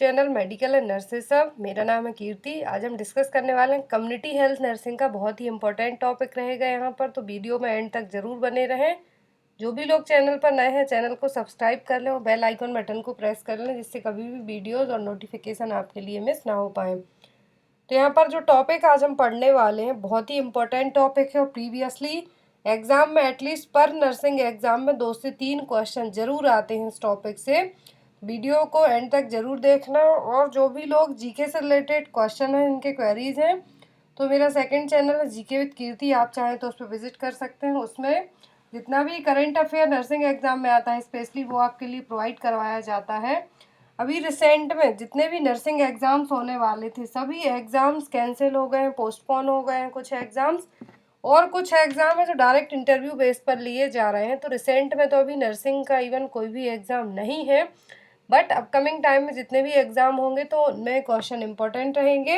Channel medical and nurses सब। मेरा नाम है कीर्ति। आज हम डिस्कस करने वाले हैं कम्युनिटी हेल्थ नर्सिंग का बहुत ही इंपॉर्टेंट टॉपिक रहेगा यहाँ पर, तो वीडियो में एंड तक जरूर बने रहें। जो भी लोग चैनल पर नए हैं चैनल को सब्सक्राइब कर लें और बेल आइकन बटन को प्रेस कर लें, जिससे कभी भी वीडियोस और नोटिफिकेशन आपके लिए मिस ना हो पाए। तो यहाँ पर जो टॉपिक आज हम पढ़ने वाले हैं बहुत ही इंपॉर्टेंट टॉपिक है और प्रीवियसली एग्जाम में एटलीस्ट पर नर्सिंग एग्जाम में 2 से 3 क्वेश्चन जरूर आते हैं इस टॉपिक से। वीडियो को एंड तक जरूर देखना। और जो भी लोग जीके से रिलेटेड क्वेश्चन हैं, इनके क्वेरीज हैं, तो मेरा सेकंड चैनल है जीके विद कीर्ति, आप चाहें तो उस पर विजिट कर सकते हैं। उसमें जितना भी करंट अफेयर नर्सिंग एग्जाम में आता है स्पेशली वो आपके लिए प्रोवाइड करवाया जाता है। अभी रिसेंट में जितने भी नर्सिंग एग्जाम्स होने वाले थे सभी एग्जाम्स कैंसिल हो गए हैं, पोस्टपोन हो गए हैं कुछ एग्जाम्स, और कुछ एग्जाम है जो डायरेक्ट इंटरव्यू बेस पर लिए जा रहे हैं। तो रिसेंट में तो अभी नर्सिंग का इवन कोई भी एग्जाम नहीं है, बट अपकमिंग टाइम में जितने भी एग्जाम होंगे तो उनमें क्वेश्चन इंपॉर्टेंट रहेंगे।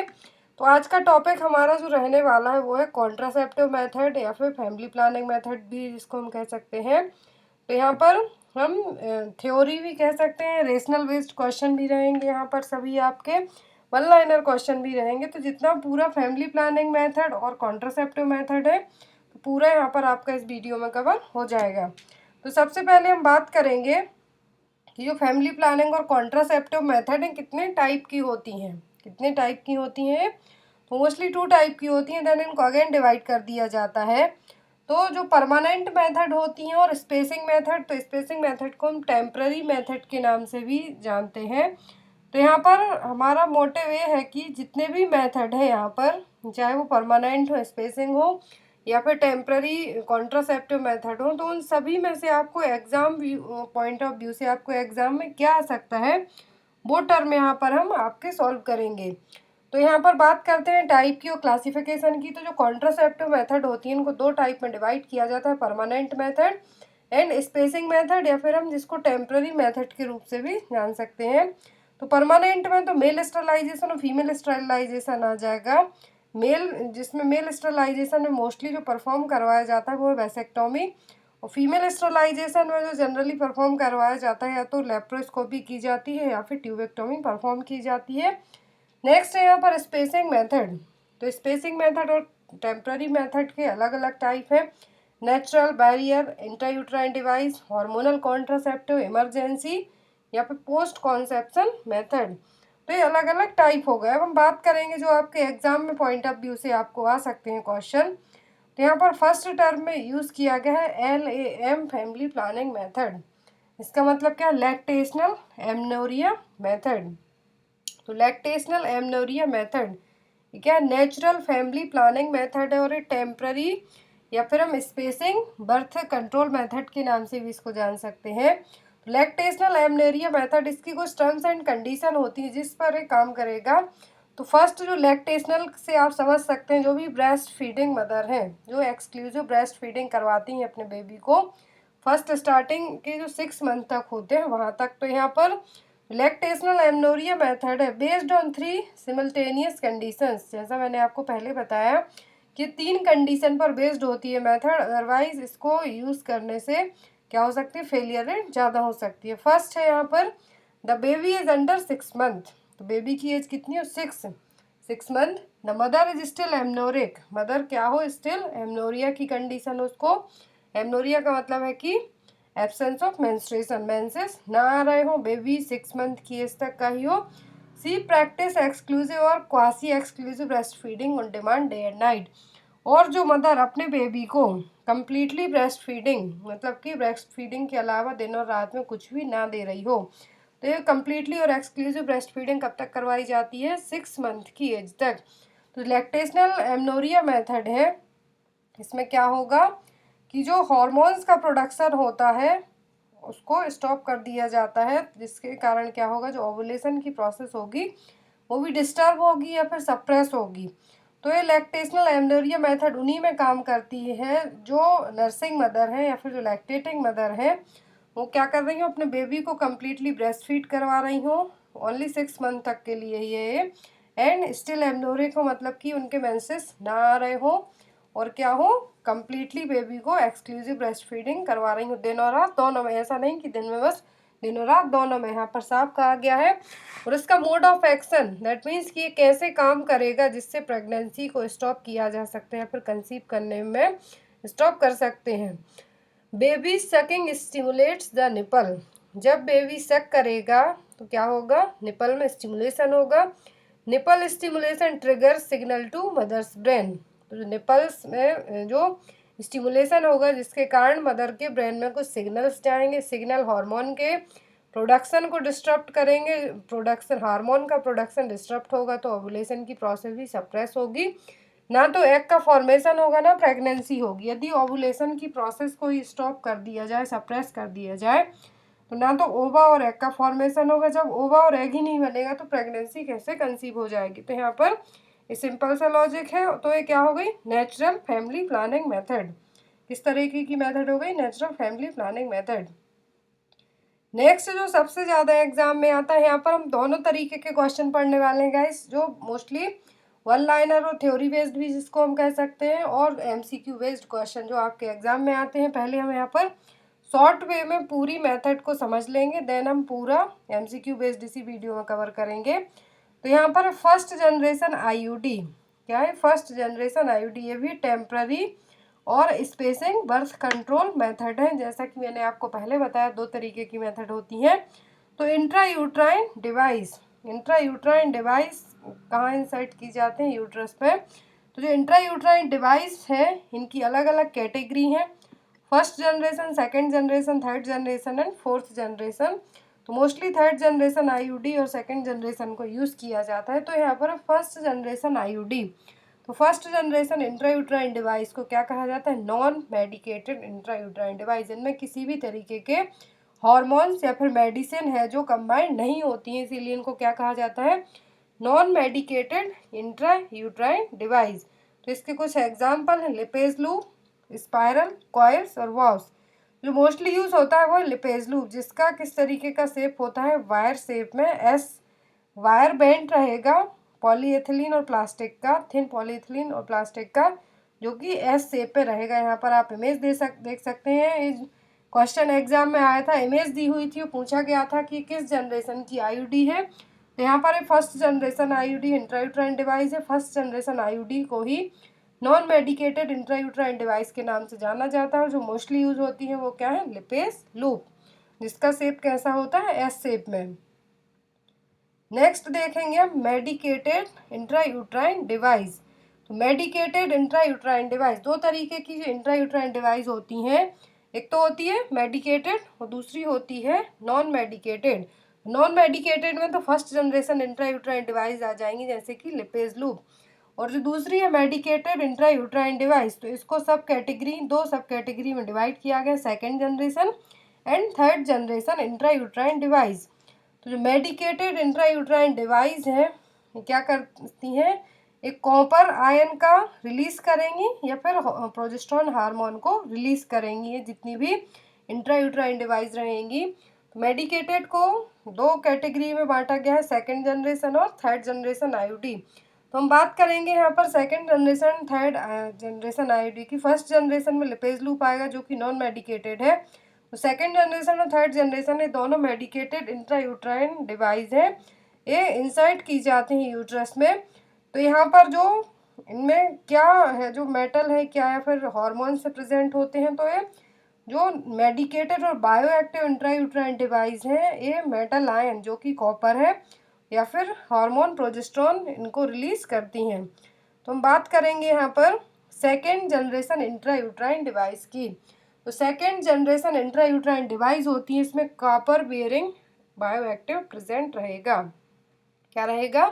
तो आज का टॉपिक हमारा जो रहने वाला है वो है कॉन्ट्रासेप्टिव मेथड या फिर फैमिली प्लानिंग मेथड भी जिसको हम कह सकते हैं। तो यहाँ पर हम थ्योरी भी कह सकते हैं, रेशनल बेस्ड क्वेश्चन भी रहेंगे यहाँ पर, सभी आपके वन लाइनर क्वेश्चन भी रहेंगे। तो जितना पूरा फैमिली प्लानिंग मेथड और कॉन्ट्रासेप्टिव मेथड है तो पूरा यहाँ पर आपका इस वीडियो में कवर हो जाएगा। तो सबसे पहले हम बात करेंगे कि जो फैमिली प्लानिंग और कॉन्ट्रासेप्टिव मेथड है कितने टाइप की होती हैं। कितने टाइप की होती हैं? तो मोस्टली 2 टाइप की होती हैं, देन इनको अगेन डिवाइड कर दिया जाता है। तो जो परमानेंट मेथड होती हैं और स्पेसिंग मेथड, तो स्पेसिंग मेथड को हम टेम्पररी मेथड के नाम से भी जानते हैं। तो यहाँ पर हमारा मोटिव ये है कि जितने भी मेथड है यहाँ पर, चाहे वो परमानेंट हो, स्पेसिंग हो या फिर टेम्पररी कॉन्ट्रासेप्टिव मेथड हो, तो उन सभी में से आपको एग्जाम पॉइंट ऑफ व्यू से आपको एग्जाम में क्या आ सकता है वो टर्म यहाँ पर हम आपके सॉल्व करेंगे। तो यहाँ पर बात करते हैं टाइप की और क्लासिफिकेशन की। तो जो कॉन्ट्रासेप्टिव मेथड होती है इनको 2 टाइप में डिवाइड किया जाता है, permanent method and spacing method, या फिर हम जिसको टेम्पररी मेथड के रूप से भी जान सकते हैं। तो परमानेंट में तो मेल स्टरलाइजेशन और फीमेल स्टरलाइजेशन आ जाएगा। जिसमें मेल स्टरलाइजेशन में मोस्टली जो परफॉर्म करवाया जाता है वो है वैसेक्टोमी, और फीमेल स्टरलाइजेशन में जो जनरली परफॉर्म करवाया जाता है या तो लेप्रोस्कोपी की जाती है या फिर ट्यूबेक्टोमी परफॉर्म की जाती है। नेक्स्ट है यहाँ पर स्पेसिंग मेथड। तो स्पेसिंग मेथड और टेम्पररी मेथड के अलग अलग टाइप है, natural, barrier, intrauterine device, hormonal contraceptive, emergency या फिर पोस्ट कॉन्सेप्शन मेथड। तो ये अलग अलग टाइप हो गए। अब हम बात करेंगे जो आपके एग्जाम में पॉइंट ऑफ व्यू से आपको आ सकते हैं क्वेश्चन। तो यहाँ पर फर्स्ट टर्म में यूज़ किया गया है LAM फैमिली प्लानिंग मेथड। इसका मतलब क्या? Lactational amenorrhoea method. तो लैक्टेशनल एमनोरिया मेथड क्या? नेचुरल फैमिली प्लानिंग मेथड है, और ये टेम्पररी या फिर हम स्पेसिंग बर्थ कंट्रोल मेथड के नाम से भी इसको जान सकते हैं। लैक्टेशनल एमनोरिया मेथड, इसकी कुछ टर्म्स एंड कंडीशन होती है जिस पर ये काम करेगा। तो फर्स्ट जो लैक्टेशनल से आप समझ सकते हैं जो भी ब्रेस्ट फीडिंग मदर हैं, जो एक्सक्लूसिव ब्रेस्ट फीडिंग करवाती हैं अपने बेबी को, फर्स्ट स्टार्टिंग के जो 6 मंथ तक होते हैं वहाँ तक, तो यहाँ पर लैक्टेशनल एमनोरिया मेथड है बेस्ड ऑन 3 सिमल्टेनियस कंडीशंस। जैसा मैंने आपको पहले बताया कि 3 कंडीशन पर बेस्ड होती है मेथड, अदरवाइज इसको यूज़ करने से क्या हो सकती है? फेलियर रेट ज़्यादा हो सकती है। फर्स्ट है यहाँ पर the baby is under 6 month. तो बेबी की एज कितनी हो? 6 month. The mother is still amenorrhoeic. Mother क्या हो? स्टिल एमनोरिया की कंडीशन उसको। एमनोरिया का मतलब है कि एब्सेंस ऑफ मेंस्ट्रुएशन, मेंसेस ना आ रहे हो, बेबी 6 मंथ की एज तक का ही हो। सी प्रैक्टिस एक्सक्लूसिव और quasi exclusive breast feeding on demand day and night. और जो मदर अपने बेबी को कम्प्लीटली ब्रेस्ट फीडिंग, मतलब कि ब्रेस्ट फीडिंग के अलावा दिन और रात में कुछ भी ना दे रही हो, तो ये कम्प्लीटली और एक्सक्लूसिव ब्रेस्ट फीडिंग कब तक करवाई जाती है? 6 मंथ की एज तक। तो लैक्टेशनल एमनोरिया मेथड है, इसमें क्या होगा कि जो हॉर्मोन्स का प्रोडक्शन होता है उसको स्टॉप कर दिया जाता है, जिसके कारण क्या होगा? जो ओवुलेशन की प्रोसेस होगी वो भी डिस्टर्ब होगी या फिर सप्रेस होगी। तो ये लैक्टेशनल एमनोरिया मेथड उन्हीं में काम करती है जो नर्सिंग मदर है या फिर जो लैक्टेटिंग मदर है, वो क्या कर रही हो? अपने बेबी को कम्प्लीटली ब्रेस्ट फीड करवा रही हो ओनली 6 मंथ तक के लिए ये, एंड स्टिल एमनोरिक हो, मतलब कि उनके मेंसेस ना आ रहे हो, और क्या हो? कम्प्लीटली बेबी को एक्सक्लूसिव ब्रेस्ट फीडिंग करवा रही हूँ दिन और रात दोनों में। ऐसा नहीं कि दिन में बस दिनों रात दोनों में यहाँ पर साफ कहा गया है। और इसका mode of action, that means कि ये कैसे काम करेगा जिससे प्रेगनेंसी को स्टॉप किया जा सकता है, फिर कंसीव करने में स्टॉप कर सकते हैं। Baby sucking stimulates the nipple, जब बेबी सक करेगा तो क्या होगा, निपल में स्टिमुलेशन होगा। Nipple stimulation trigger signal to mother's brain, तो जो निपल्स में जो स्टिमुलेशन होगा जिसके कारण मदर के ब्रेन में कुछ सिग्नल्स जाएंगे, सिग्नल हार्मोन के प्रोडक्शन को डिस्टर्ब करेंगे, प्रोडक्शन हार्मोन का प्रोडक्शन डिस्टर्ब होगा तो ओव्यूलेशन की प्रोसेस भी सप्रेस होगी, ना तो एग का फॉर्मेशन होगा ना प्रेगनेंसी होगी। यदि ओव्यूलेशन की प्रोसेस को ही स्टॉप कर दिया जाए, सप्रेस कर दिया जाए, तो ना तो ओवा और एग का फॉर्मेशन होगा। जब ओवा और एग ही नहीं बनेगा तो प्रेगनेंसी कैसे कंसीव हो जाएगी। तो यहाँ पर ये सिंपल सा लॉजिक है। तो ये क्या हो गई, नेचुरल फैमिली प्लानिंग मेथड। किस तरीके की मेथड हो गई, natural family planning method. Next जो सबसे ज़्यादा एग्जाम में आता है, यहाँ पर हम दोनों तरीके के क्वेश्चन पढ़ने वाले हैं गाइस, जो मोस्टली वन लाइनर और थ्योरी बेस्ड भी जिसको हम कह सकते हैं, और एमसीक्यू बेस्ड क्वेश्चन जो आपके एग्जाम में आते हैं। पहले हम यहाँ पर शॉर्ट वे में पूरी मेथड को समझ लेंगे, देन हम पूरा एमसीक्यू बेस्ड इसी वीडियो में कवर करेंगे। तो यहाँ पर फर्स्ट जनरेशन आईयूडी, क्या है, फर्स्ट जनरेशन आईयूडी, ये भी टेम्प्ररी और स्पेसिंग बर्थ कंट्रोल मेथड है। जैसा कि मैंने आपको पहले बताया, दो तरीके की मेथड होती हैं। तो intra uterine device, intra uterine device कहाँ इंसर्ट की जाते हैं, यूट्रस पे। तो जो इंट्रा यूट्राइन डिवाइस है इनकी अलग अलग कैटेगरी हैं, first generation, second generation, third generation and fourth generation. तो मोस्टली थर्ड जनरेशन आईयूडी और सेकेंड जनरेशन को यूज़ किया जाता है। तो यहाँ पर फर्स्ट जनरेशन आईयूडी, तो फर्स्ट जनरेशन इंट्रायूट्राइन डिवाइस को क्या कहा जाता है, नॉन मेडिकेटेड इंट्रायूट्राइन डिवाइस। इनमें किसी भी तरीके के हॉर्मोन्स या फिर मेडिसिन है जो कंबाइंड नहीं होती हैं, इसीलिए इनको क्या कहा जाता है, नॉन मेडिकेटेड इंट्रायूट्राइन डिवाइस। तो इसके कुछ एग्जाम्पल हैं, लिपेज लूप, स्पायरल, कॉइल्स और वाल्व्स। जो मोस्टली यूज़ होता है वो लिपेज लूप, जिसका किस तरीके का शेप होता है, वायर शेप में, एस वायर बेंट रहेगा, पॉलीएथिलीन और प्लास्टिक का, थिन पॉलीएथिलीन और प्लास्टिक का, जो कि एस शेप पे रहेगा। यहाँ पर आप इमेज देख सकते हैं। क्वेश्चन एग्जाम में आया था, इमेज दी हुई थी, पूछा गया था कि किस जनरेशन की आईयूडी है। तो यहाँ पर first generation IUD intrauterine device है। फर्स्ट जनरेशन आईयूडी को ही नॉन मेडिकेटेड इंट्रायूट्राइन डिवाइस के नाम से जाना जाता है। जो मोस्टली यूज होती है वो क्या है, लिपेज लूप, जिसका शेप कैसा होता है, एस शेप में। नेक्स्ट देखेंगे हम मेडिकेटेड इंट्रायूट्राइन डिवाइस। तो मेडिकेटेड इंट्रायूट्राइन डिवाइस, दो तरीके की जो इंट्रायूट्राइन डिवाइस होती हैं, एक तो होती है मेडिकेटेड और दूसरी होती है नॉन मेडिकेटेड। नॉन मेडिकेटेड में तो फर्स्ट जनरेशन इंट्रायूट्राइन डिवाइस आ जाएंगी, जैसे कि लिपेज लूप। और जो दूसरी है मेडिकेटेड इंट्रायूट्राइन डिवाइस, तो इसको सब कैटेगरी, दो सब कैटेगरी में डिवाइड किया गया, second generation and third generation intrauterine device. तो जो मेडिकेटेड इंट्रायूट्राइन डिवाइस है, ये क्या करती हैं, एक कॉपर आयन का रिलीज करेंगी या फिर प्रोजेस्टेरोन हार्मोन को रिलीज करेंगी, ये जितनी भी इंट्रायूट्राइन डिवाइस रहेंगी। तो मेडिकेटेड को दो कैटेगरी में बांटा गया है, सेकेंड जनरेशन और थर्ड जनरेशन आईयूडी। तो हम बात करेंगे यहाँ पर second generation, third generation IUD की। फर्स्ट जनरेशन में लिपेज लूप आएगा जो कि नॉन मेडिकेटेड है। तो सेकेंड जनरेशन और थर्ड जनरेशन ये दोनों मेडिकेटेड इंट्रायूट्राइन डिवाइस है, ये इंसर्ट की जाती हैं यूट्रस में। तो यहाँ पर जो इनमें क्या है, जो मेटल है क्या है, फिर हार्मोन से प्रेजेंट होते हैं। तो ये जो मेडिकेटेड और बायोएक्टिव इंट्रायूट्राइन डिवाइस है, ये मेटल आयन जो कि कॉपर है या फिर हार्मोन प्रोजेस्टेरोन इनको रिलीज करती हैं। तो हम बात करेंगे यहाँ पर सेकेंड जनरेशन इंट्रायूट्राइन डिवाइस की। तो सेकेंड जनरेशन इंट्रायूट्राइन डिवाइस होती है, इसमें कॉपर बेयरिंग बायोएक्टिव प्रेजेंट रहेगा। क्या रहेगा,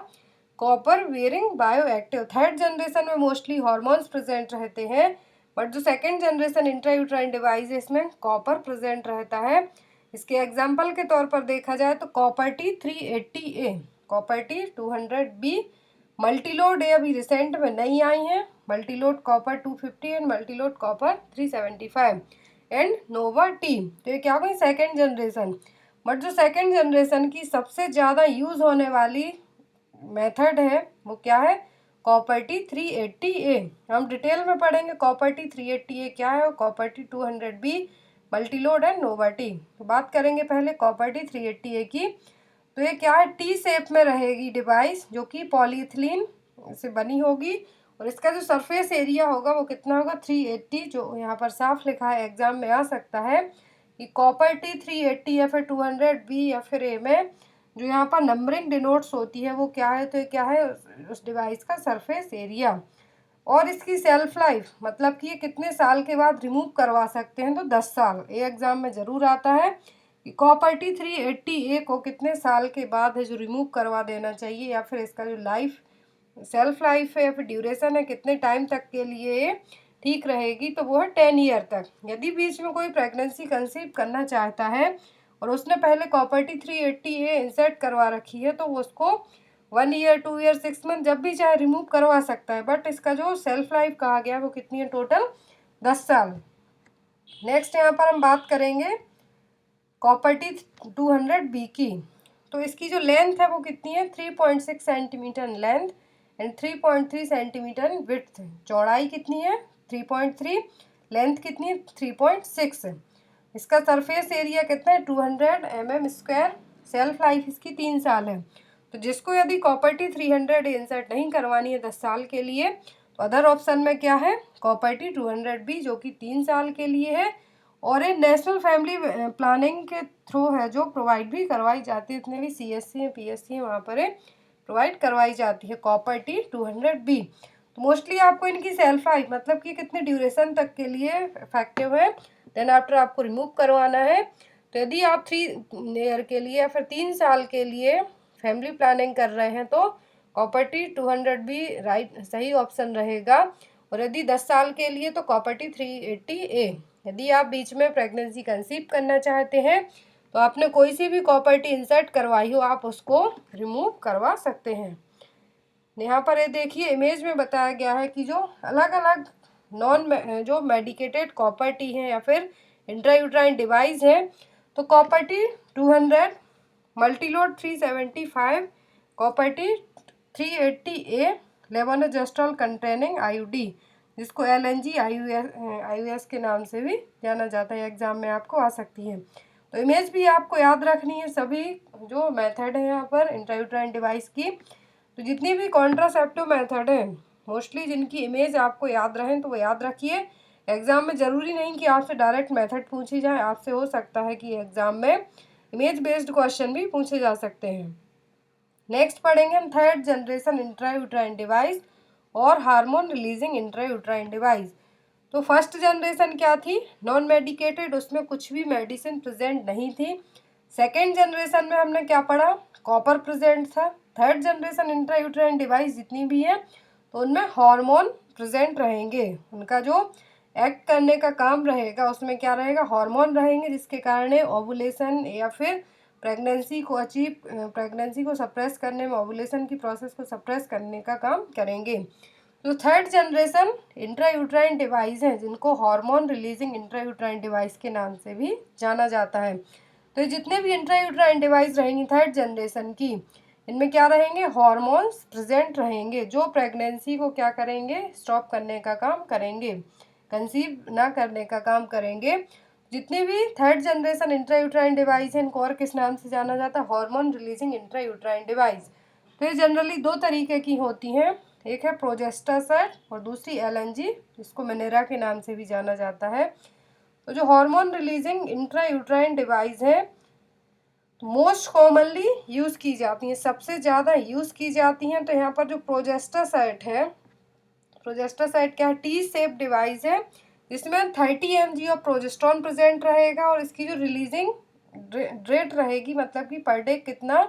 copper bearing bioactive. Third generation में मोस्टली हॉर्मोन्स प्रेजेंट रहते हैं, बट जो सेकेंड जनरेशन इंट्रायूट्राइन डिवाइस है इसमें कॉपर प्रेजेंट रहता है। इसके एग्जाम्पल के तौर पर देखा जाए तो कॉपर-T 380A, कॉपर-T 200B, मल्टीलोड ये अभी रिसेंट में नई आई हैं, multiload copper 250 and multiload copper 375 and Nova T. तो ये क्या होगी, सेकेंड जनरेशन। बट जो सेकेंड जनरेशन की सबसे ज़्यादा यूज़ होने वाली मेथड है वो क्या है, कॉपर-T 380A। हम डिटेल में पढ़ेंगे कॉपर-T 380A क्या है और कॉपर-T 200B मल्टीलोड एंड नोवार्टी। तो बात करेंगे पहले कॉपर टी 380A की। तो ये क्या है, टी शेप में रहेगी डिवाइस, जो कि पॉलीइथिलीन से बनी होगी, और इसका जो सरफेस एरिया होगा वो कितना होगा 380, जो यहाँ पर साफ लिखा है, एग्जाम में आ सकता है कि कॉपर टी 380 या फिर 200B या फिर ए में जो यहाँ पर नंबरिंग डिनोट्स होती है वो क्या है, तो ये क्या है, उस डिवाइस का सरफेस एरिया। और इसकी सेल्फ लाइफ मतलब कि ये कितने साल के बाद रिमूव करवा सकते हैं, तो 10 साल। ये एग्जाम में ज़रूर आता है कि कॉपर टी 380A को कितने साल के बाद है जो रिमूव करवा देना चाहिए, या फिर इसका जो लाइफ सेल्फ लाइफ है या फिर ड्यूरेशन है कितने टाइम तक के लिए ठीक रहेगी, तो वो है 10 ईयर तक। यदि बीच में कोई प्रेगनेंसी कंसीव करना चाहता है और उसने पहले कॉपर टी 380A इंसर्ट करवा रखी है, तो वो उसको 1 ईयर 2 ईयर 6 मंथ जब भी चाहे रिमूव करवा सकता है। बट इसका जो सेल्फ लाइफ कहा गया है वो कितनी है, टोटल 10 साल। नेक्स्ट यहाँ पर हम बात करेंगे कॉपर टी 200B की। तो इसकी जो लेंथ है वो कितनी है, 3.6 centimetre length and 3.3 centimetre width. चौड़ाई कितनी है 3.3, लेंथ कितनी है 3.6। इसका सरफेस एरिया कितना है 200 mm²। सेल्फ लाइफ इसकी 3 साल है। तो जिसको यदि कॉपर टी 300 इंसर्ट नहीं करवानी है 10 साल के लिए, तो अदर ऑप्शन में क्या है कॉपर टी 200B जो कि 3 साल के लिए है, और ये नेशनल फैमिली प्लानिंग के थ्रू है जो प्रोवाइड भी करवाई जाती है। जितने भी CSC है PSC है वहाँ पर प्रोवाइड करवाई जाती है कॉपर टी 200B। तो मोस्टली आपको इनकी सेल्फ लाइफ मतलब कि कितने ड्यूरेशन तक के लिए इफेक्टिव है, देन आफ्टर आपको रिमूव करवाना है। तो यदि आप 3 ईयर के लिए या फिर 3 साल के लिए फैमिली प्लानिंग कर रहे हैं तो कॉपर टी 200B राइट सही ऑप्शन रहेगा। और यदि 10 साल के लिए तो कॉपर टी 380A। यदि आप बीच में प्रेगनेंसी कंसीव करना चाहते हैं तो आपने कोई सी भी कॉपर टी इंसर्ट करवाई हो आप उसको रिमूव करवा सकते हैं। यहाँ पर ये देखिए इमेज में बताया गया है कि जो अलग अलग जो मेडिकेटेड कॉपर टी है या फिर इंट्रायूट्राइन डिवाइस है, तो copper T 200, multiload 375, copper T 380A, levonorgestrel containing IUD जिसको LNG IUS के नाम से भी जाना जाता है, एग्जाम में आपको आ सकती है। तो इमेज भी आपको याद रखनी है, सभी जो मेथड है यहाँ पर इंट्रायूट्राइन डिवाइस की। तो जितनी भी कॉन्ट्रासेप्टिव मेथड है मोस्टली जिनकी इमेज आपको याद रहें तो वो याद रखिए। एग्जाम में ज़रूरी नहीं कि आपसे डायरेक्ट मेथड पूछी जाए, आपसे हो सकता है कि एग्जाम में इमेज बेस्ड क्वेश्चन भी पूछे जा सकते हैं। नेक्स्ट पढ़ेंगे हम थर्ड जनरेशन इंट्रायूट्राइन डिवाइस और हार्मोन रिलीजिंग इंट्रायूट्राइन डिवाइस। तो फर्स्ट जनरेशन क्या थी, नॉन मेडिकेटेड, उसमें कुछ भी मेडिसिन प्रेजेंट नहीं थी। सेकेंड जनरेशन में हमने क्या पढ़ा, कॉपर प्रेजेंट था। थर्ड जनरेशन इंट्रायूट्राइन डिवाइस जितनी भी है तो उनमें हार्मोन प्रेजेंट रहेंगे, उनका जो एक्ट करने का काम रहेगा उसमें क्या रहेगा, हार्मोन रहेंगे, जिसके कारण ओवुलेशन या फिर प्रेगनेंसी को सप्रेस करने में, ओवुलेशन की प्रोसेस को सप्रेस करने का काम करेंगे। तो थर्ड जनरेशन इंट्रायूट्राइन डिवाइस हैं जिनको हार्मोन रिलीजिंग इंट्रायूट्राइन डिवाइस के नाम से भी जाना जाता है। तो जितने भी इंट्रायूट्राइन डिवाइस रहेंगी थर्ड जनरेशन की, इनमें क्या रहेंगे, हार्मोन्स प्रेजेंट रहेंगे जो प्रेगनेंसी को क्या करेंगे, स्टॉप करने का काम करेंगे, कंसीव ना करने का काम करेंगे। जितनी भी थर्ड जनरेशन इंट्रायूट्राइन डिवाइस है इनको और किस नाम से जाना जाता है, हार्मोन रिलीजिंग इंट्रायूट्राइन डिवाइस। तो ये जनरली 2 तरीके की होती हैं, एक है प्रोजेस्टासाइड और दूसरी LNG जिसको मिनेरा के नाम से भी जाना जाता है। तो जो हार्मोन रिलीजिंग इंट्रायूट्राइन डिवाइस है मोस्ट कॉमनली यूज़ की जाती हैं, सबसे ज़्यादा यूज़ की जाती हैं। तो यहाँ पर जो प्रोजेस्टासाइड है, प्रोजेस्टासाइड क्या है, टी शेप डिवाइस है जिसमें 30 mg ऑफ प्रोजेस्ट्रॉन प्रेजेंट रहेगा, और इसकी जो रिलीजिंग रेट रहेगी मतलब कि पर डे कितना